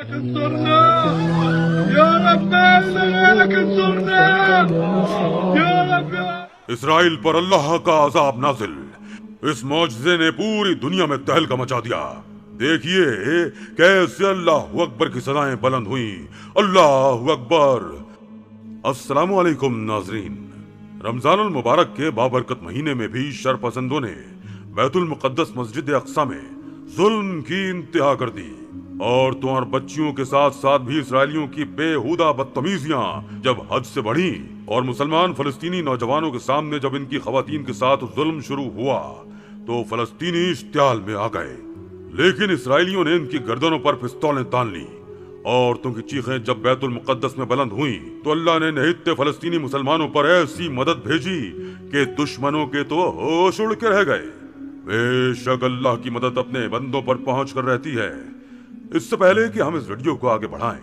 انصرنا يا رب لك انصرنا يا رب. اسرائیل پر اللہ کا عذاب نازل. اس معجزے نے پوری دنیا میں تہلکہ مچا دیا. دیکھیے کیسے اللہ اکبر کی صدائیں بلند ہوئیں. اللہ اکبر. السلام علیکم ناظرین. رمضان المبارک کے بابرکت مہینے میں بھی شر پسندوں نے بیت المقدس مسجد اقصی میں ظلم کی انتہا کر دی. عورتوں اور بچیوں کے ساتھ ساتھ بھی اسرائیلیوں کی بےہودہ بدتمیزیاں جب حد سے بڑھیں اور مسلمان فلسطینی نوجوانوں کے سامنے جب ان کی خواتین کے ساتھ ظلم شروع ہوا تو فلسطینی اشتعال میں آ گئے. لیکن اسرائیلیوں نے ان کی گردنوں پر پستولیں تان لی. عورتوں کی چیخیں جب بیت المقدس میں بلند ہوئیں تو اللہ نے نہتے فلسطینی مسلمانوں پر ایسی مدد بھیجی کہ دشمنوں کے تو ہوش اڑ کے رہ گئے. بے شک اللہ کی مدد اپنے بندوں پر پہنچ کر رہتی ہے. اس سے پہلے کہ ہم اس ویڈیو کو آگے بڑھائیں،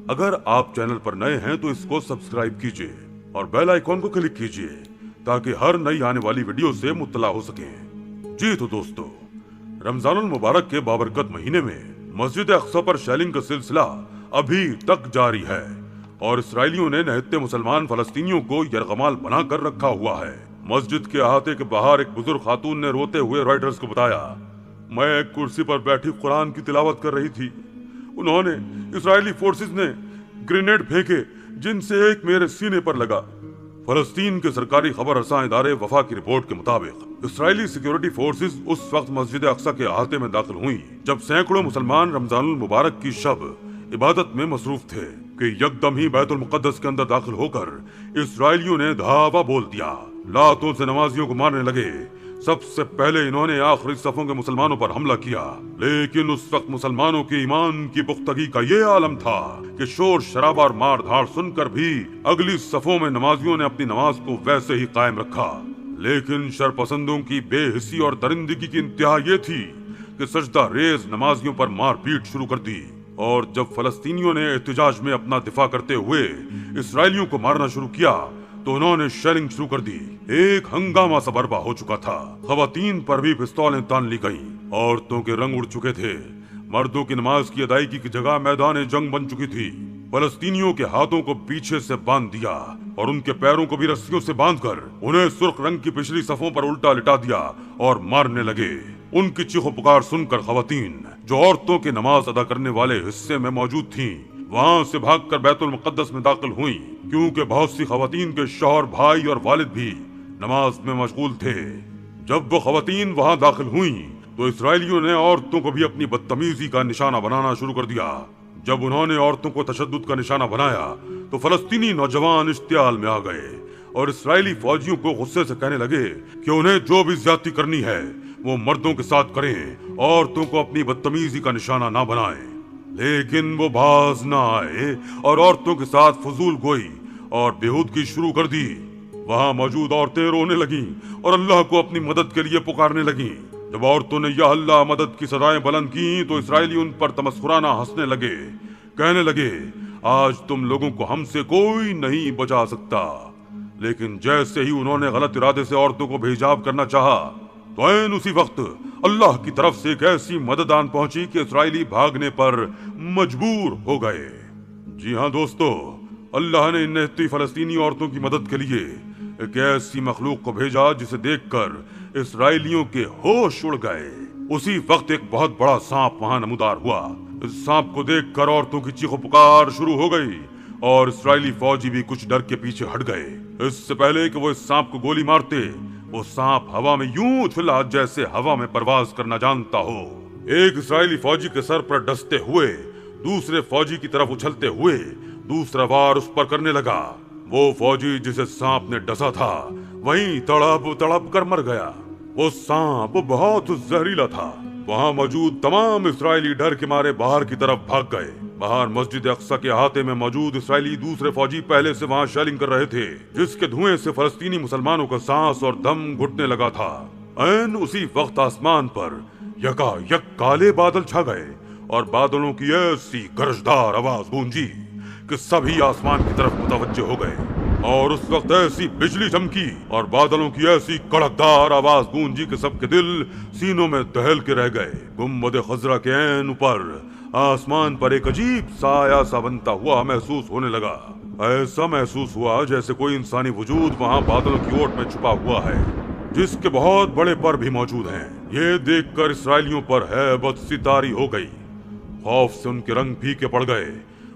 اگر آپ چینل پر نئے ہیں تو اس کو سبسکرائب کیجئے اور بیل آئیکن کو کلک کیجئے تاکہ ہر نئی آنے والی ویڈیو سے مطلع ہو سکیں. جی تو دوستو، رمضان المبارک کے بابرکت مہینے میں مسجد اقصی پر شیلنگ کا سلسلہ ابھی تک جاری ہے اور اسرائیلیوں نے نہتے مسلمان فلسطینیوں کو یرغمال بنا کر رکھا ہوا ہے. مسجد کے احاطے کے باہر ایک بزرگ خاتون نے روتے ہوئے رائٹرز کو بتایا، میں ایک کرسی پر بیٹھی قرآن کی تلاوت کر رہی تھی. انہوں نے اسرائیلی فورسز نے گرینیڈ پھینکے جن سے ایک میرے سینے پر لگا. فلسطین کے سرکاری خبر رساں ادارے وفا کی رپورٹ کے مطابق اسرائیلی سیکیورٹی فورسز اس وقت مسجد اقصی کے احاطے میں داخل ہوئیں جب سینکڑوں مسلمان رمضان المبارک کی شب عبادت میں مصروف تھے کہ یکدم ہی بیت المقدس کے اندر داخل ہو کر اسرائیلیوں نے دھاوا بول دیا. لاتوں سے نمازیوں کو مارنے لگے. سب سے پہلے انہوں نے آخری صفوں کے مسلمانوں پر حملہ کیا، لیکن اس وقت مسلمانوں کے ایمان کی پختگی کا یہ عالم تھا کہ شور شرابہ اور مار دھاڑ سن کر بھی اگلی صفوں میں نمازیوں نے اپنی نماز کو ویسے ہی قائم رکھا. لیکن شرپسندوں کی بے حسی اور درندگی کی انتہا یہ تھی کہ سجدہ ریز نمازیوں پر مار پیٹ شروع کر دی. اور جب فلسطینیوں نے احتجاج میں اپنا دفاع کرتے ہوئے اسرائیلیوں کو مارنا شروع کیا تو انہوں نے شیلنگ شروع کر دی. ایک ہنگامہ سا برپا ہو چکا تھا. خواتین پر بھی پستولیں تان لی گئیں. عورتوں کے رنگ اڑ چکے تھے. مردوں کی نماز کی ادائیگی کی جگہ میدان جنگ بن چکی تھی. فلسطینیوں کے ہاتھوں کو پیچھے سے باندھ دیا اور ان کے پیروں کو بھی رسیوں سے باندھ کر انہیں سرخ رنگ کی پچھلی صفوں پر الٹا لٹا دیا اور مارنے لگے. ان کی چیخ و پکار سن کر خواتین جو عورتوں کی نماز ادا کرنے والے حصے میں موجود تھیں وہاں سے بھاگ کر بیت المقدس میں داخل ہوئیں، کیونکہ بہت سی خواتین کے شوہر، بھائی اور والد بھی نماز میں مشغول تھے. جب وہ خواتین وہاں داخل ہوئیں تو اسرائیلیوں نے عورتوں کو بھی اپنی بدتمیزی کا نشانہ بنانا شروع کر دیا. جب انہوں نے عورتوں کو تشدد کا نشانہ بنایا تو فلسطینی نوجوان اشتعال میں آ گئے اور اسرائیلی فوجیوں کو غصے سے کہنے لگے کہ انہیں جو بھی زیادتی کرنی ہے وہ مردوں کے ساتھ کریں، عورتوں کو اپنی بدتمیزی کا نشانہ نہ بنائیں. لیکن وہ باز نہ آئے اور عورتوں کے ساتھ فضول گوئی اور بےہودگی شروع کر دی. وہاں موجود عورتیں رونے لگیں اور اللہ کو اپنی مدد کے لیے پکارنے لگیں. جب عورتوں نے یا اللہ مدد کی صدائیں بلند کیں تو اسرائیلی ان پر تمسخرانہ ہنسنے لگے. کہنے لگے، آج تم لوگوں کو ہم سے کوئی نہیں بچا سکتا. لیکن جیسے ہی انہوں نے غلط ارادے سے عورتوں کو بے حجاب کرنا چاہا تو عین اسی وقت اللہ کی طرف سے ایک ایسی مدد آن پہنچی کہ اسرائیلی بھاگنے پر مجبور ہو گئے. جی ہاں دوستو، اللہ نے ان نہتی فلسطینی عورتوں کی مدد کے لیے ایک ایسی مخلوق کو بھیجا جسے دیکھ کر اسرائیلیوں کے ہوش اڑ گئے. اسی وقت ایک بہت بڑا سانپ وہاں نمودار ہوا. اس سانپ کو دیکھ کر عورتوں کی چیخ و پکار شروع ہو گئی اور اسرائیلی فوجی بھی کچھ ڈر کے پیچھے ہٹ گئے. اس سے پہلے کہ وہ اس سانپ کو گولی مارتے وہ سانپ ہوا میں یوں اچھلا جیسے ہوا میں پرواز کرنا جانتا ہو. ایک اسرائیلی فوجی کے سر پر ڈستے ہوئے دوسرے فوجی کی طرف اچھلتے ہوئے دوسرا وار اس پر کرنے لگا. وہ فوجی جسے سانپ نے ڈسا تھا وہیں تڑپ تڑپ کر مر گیا. وہ سانپ بہت زہریلا تھا. وہاں موجود تمام اسرائیلی ڈر کے مارے باہر کی طرف بھاگ گئے. باہر مسجد اقصی کے احاطے میں موجود اسرائیلی دوسرے فوجی پہلے سے وہاں شیلنگ کر رہے تھے جس کے دھوئیں سے فلسطینی مسلمانوں کا سانس اور دم گھٹنے لگا تھا. عین اسی وقت آسمان پر یکا یک کالے بادل چھا گئے اور بادلوں کی ایسی گرجدار آواز گونجی کہ سبھی آسمان کی طرف متوجہ ہو گئے. اور اس وقت ایسی بجلی چمکی اور بادلوں کی ایسی کڑکدار آواز گونجی کہ سب کے دل سینوں میں دہل کے رہ گئے. گنبد خضرا کے عین اوپر آسمان پر ایک عجیب سایہ سا بنتا ہوا محسوس ہونے لگا۔ ایسا محسوس ہوا جیسے کوئی انسانی وجود وہاں بادلوں کی اوٹ میں چھپا ہوا ہے، جس کے بہت بڑے پر بھی موجود ہیں۔ یہ دیکھ کر اسرائیلیوں پر ہیبت سی طاری ہو گئی۔ خوف سے ان کے رنگ پھیکے پڑ گئے۔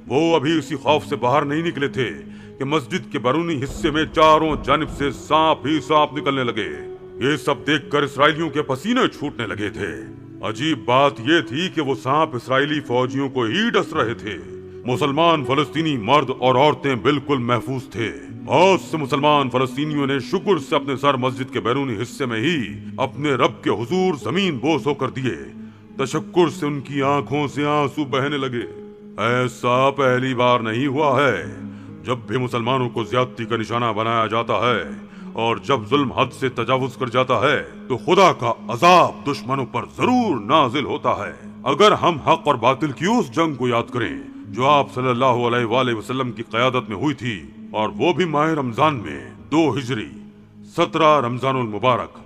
وہ ابھی اسی خوف سے باہر نہیں نکلے تھے کہ مسجد کے بیرونی حصے میں چاروں جانب سے سانپ ہی سانپ نکلنے لگے۔ یہ سب دیکھ کر اسرائیلیوں کے پسینے چھوٹنے لگے تھے۔ عجیب بات یہ تھی کہ وہ سانپ اسرائیلی فوجیوں کو ہی ڈس رہے تھے۔ مسلمان فلسطینی مرد اور عورتیں بالکل محفوظ تھے۔ بہت سے مسلمان فلسطینیوں نے شکر سے اپنے سر مسجد کے بیرونی حصے میں ہی اپنے رب کے حضور زمین بوس ہو کر دیے۔ تشکر سے ان کی آنکھوں سے آنسو بہنے لگے۔ ایسا پہلی بار نہیں ہوا ہے۔ جب بھی مسلمانوں کو زیادتی کا نشانہ بنایا جاتا ہے اور جب ظلم حد سے تجاوز کر جاتا ہے تو خدا کا عذاب دشمنوں پر ضرور نازل ہوتا ہے۔ اگر ہم حق اور باطل کی اس جنگ کو یاد کریں جو آپ صلی اللہ علیہ وآلہ وسلم کی قیادت میں ہوئی تھی، اور وہ بھی ماہ رمضان میں 2 ہجری 17 رمضان المبارک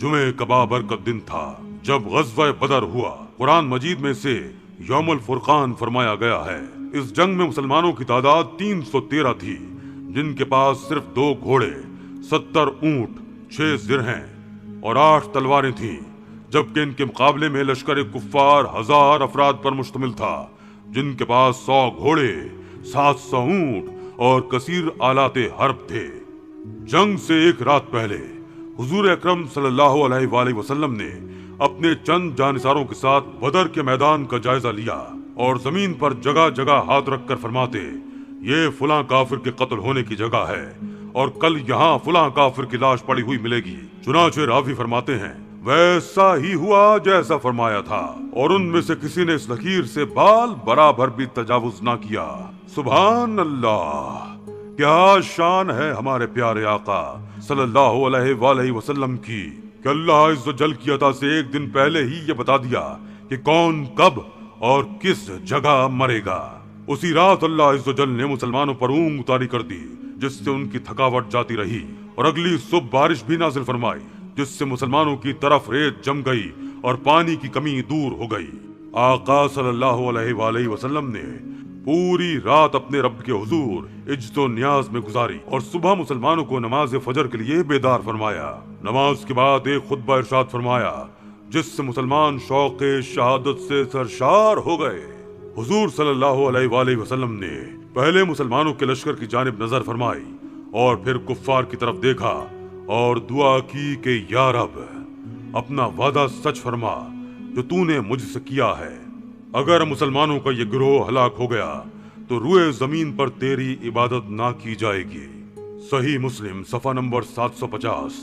جمعہ کا بابرکت دن تھا، جب غزوہ بدر ہوا۔ قرآن مجید میں سے یوم الفرقان فرمایا گیا ہے۔ اس جنگ میں مسلمانوں کی تعداد 313 تھی، جن کے پاس صرف 2 گھوڑے، 70 اونٹ، 6 زرہیں اور 8 تلواریں تھیں، جبکہ ان کے مقابلے میں لشکر کفار 1000 افراد پر مشتمل تھا، جن کے پاس 100 گھوڑے، 700 اونٹ اور کثیر آلات حرب تھے۔ جنگ سے ایک رات پہلے حضور اکرم صلی اللہ علیہ وآلہ وسلم نے اپنے چند جانثاروں کے ساتھ بدر کے میدان کا جائزہ لیا اور زمین پر جگہ جگہ ہاتھ رکھ کر فرماتے، یہ فلاں کافر کے قتل ہونے کی جگہ ہے اور کل یہاں فلاں کافر کی لاش پڑی ہوئی ملے گی۔ چنانچہ راوی فرماتے ہیں ویسا ہی ہوا جیسا فرمایا تھا، اور ان میں سے کسی نے اس لکیر سے بال برابر بھی تجاوز نہ کیا۔ سبحان اللہ! کیا شان ہے ہمارے پیارے آقا صلی اللہ علیہ وآلہ وسلم کی کہ اللہ عز و جل کی عطا سے ایک دن پہلے ہی یہ بتا دیا کہ کون کب اور کس جگہ مرے گا۔ اسی رات اللہ عز و جل نے مسلمانوں پر اونگ اتاری کر دی، جس سے ان کی تھکاوٹ جاتی رہی، اور اگلی صبح بارش بھی نازل فرمائی، جس سے مسلمانوں کی طرف ریت جم گئی اور پانی کی کمی دور ہو گئی۔ آقا صلی اللہ علیہ وآلہ وسلم نے پوری رات اپنے رب کے حضور عجز و نیاز میں گزاری اور صبح مسلمانوں کو نماز فجر کے لیے بیدار فرمایا۔ نماز کے بعد ایک خطبہ ارشاد فرمایا جس سے مسلمان شوق شہادت سے سرشار ہو گئے۔ حضور صلی اللہ علیہ وآلہ وسلم نے پہلے مسلمانوں کے لشکر کی جانب نظر فرمائی اور پھر کفار کی طرف دیکھا اور دعا کی کہ یا رب، اپنا وعدہ سچ فرما جو تو نے مجھ سے کیا ہے۔ اگر مسلمانوں کا یہ گروہ ہلاک ہو گیا تو روئے زمین پر تیری عبادت نہ کی جائے گی۔ صحیح مسلم صفحہ نمبر 750،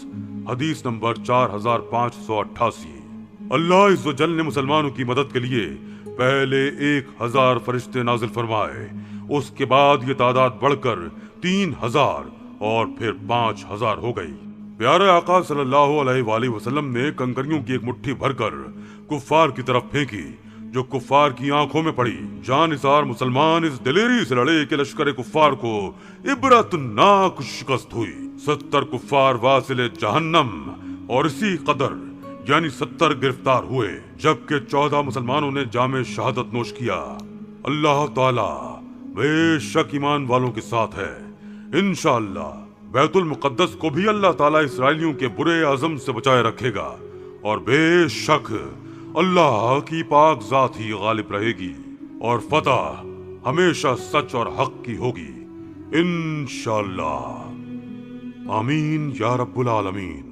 حدیث نمبر 4588۔ اللہ عز و جل نے مسلمانوں کی مدد کے لیے پہلے 1000 فرشتے نازل فرمائے، اس کے بعد یہ تعداد بڑھ کر 3000 اور پھر 5000 ہو گئی۔ پیارے آقا صلی اللہ علیہ وآلہ وسلم نے کنکریوں کی ایک مٹھی بھر کر کفار کی طرف پھینکی جو کفار کی آنکھوں میں پڑی۔ جانثار مسلمان اس دلیری سے لڑے کہ لشکر کفار کو عبرت ناک شکست ہوئی۔ 70 کفار واصل جہنم اور اسی قدر یعنی 70 گرفتار ہوئے، جبکہ 14 مسلمانوں نے جام شہادت نوش کیا۔ اللہ تعالی بے شک ایمان والوں کے ساتھ ہے۔ انشاءاللہ بیت المقدس کو بھی اللہ تعالیٰ اسرائیلیوں کے برے عزم سے بچائے رکھے گا، اور بے شک اللہ کی پاک ذات ہی غالب رہے گی، اور فتح ہمیشہ سچ اور حق کی ہوگی انشاءاللہ۔ آمین یا رب العالمین۔